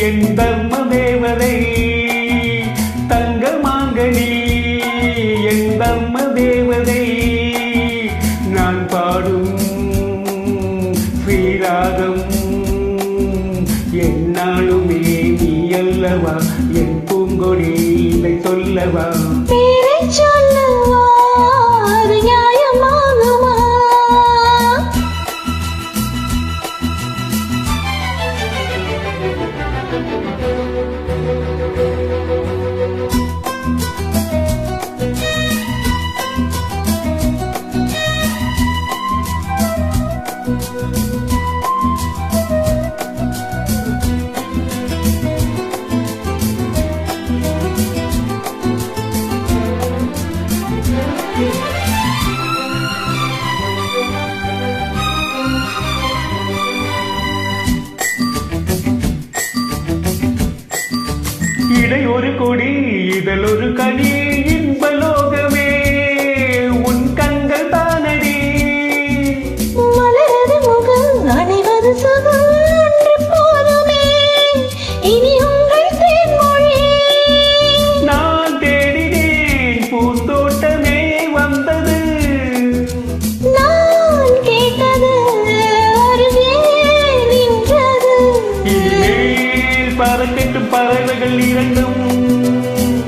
என் தர்ம தேவதை தங்க மாங்கனி என் தர்ம தேவதை நான் பாடும் ஸ்ரீராகம் என்னாலுமே நீ அல்லவா என் பூங்கொடி இதை சொல்லவா சொல்லவா அது நியாயமாகுமா இடை ஒரு கொடி இதழ் ஒரு கனி இன்பலோகமே உன் கண்கள் தானடி மலரது முகம் அணைவது சுகம் ஒன்று போதுமே இனி உங்கள் தேன்மொழி நான் தேடினேன் பூந்தோட்டமே வந்தது நான் கேட்டது அருகே நின்றது இனிமேல் பறக்கட்டும் பறவைகள் இரண்டும்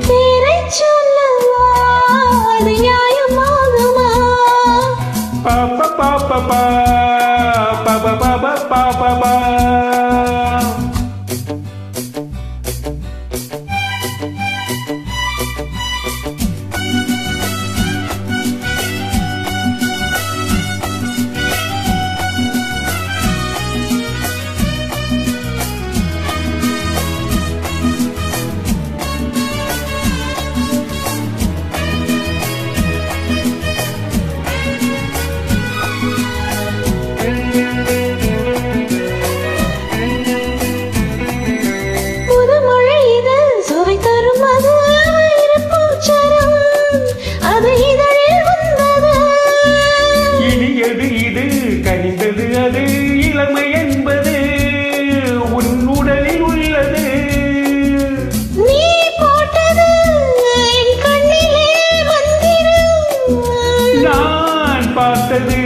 பேரைச் சொல்லவா அது நியாயமாகுமா பாப்பா பாப்பா பா பாப்பா பாப்பா பாப்பா பா புதுமொழி இது சுவை தரும் அது வைரப்பூச்சரம் அது இதழில் வந்தது இனியது இது கனிந்தது அது இளமை என்பது உன் உடலில் உள்ளது நீ போட்டது என் கண்ணிலே மந்திரம் நான் பார்த்தது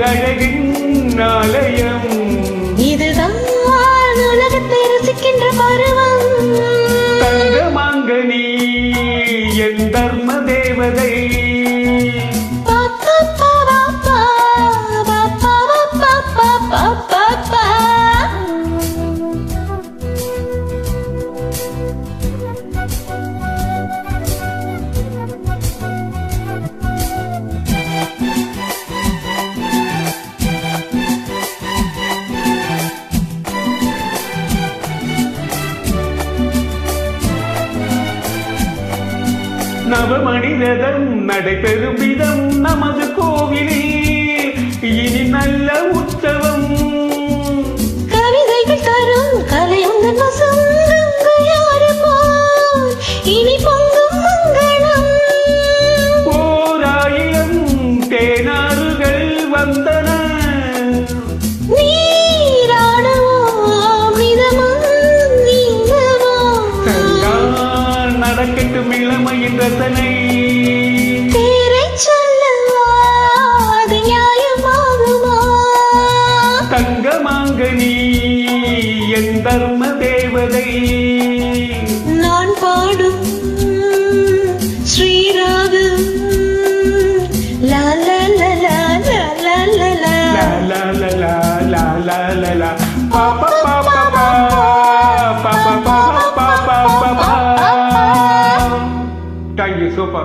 அழகின் ஆலயம் இதுதான் உலகத்தை ரசிக்கின்ற பருவம் தங்க மாங்கனி என் தர்ம தேவதை பாப்பா பாப்பா பாப்பா பாப்பா பாப்பா நவமணிரதம் நடைபெறும் விதம் நமது கோவிலில் இனி நல்ல உற்சவம் கவிதைகள் தரும் கலை உந்தன் வசம் கங்கையாறு போல் இனி பொங்கும் மங்களம் ஓராயிரம் தேனாறுகள் வந்தன நீராடவோ மிதமும் நீங்கவோ கண்டால் நடக்கட்டும் இளமையின் ரசனை பேரைச் சொல்லவா அது நியாயமாகுமா தங்க மாங்கனி என் தர்ம தேவதை நான் பாடும் ஸ்ரீராகம் லா லா லா லா லா லா லா லா லா லா லா லா லா லா லா பாப்பா பாப்பா பா பாப்பா பாப்பா பாப்பா பாப்பா. Thank you, super.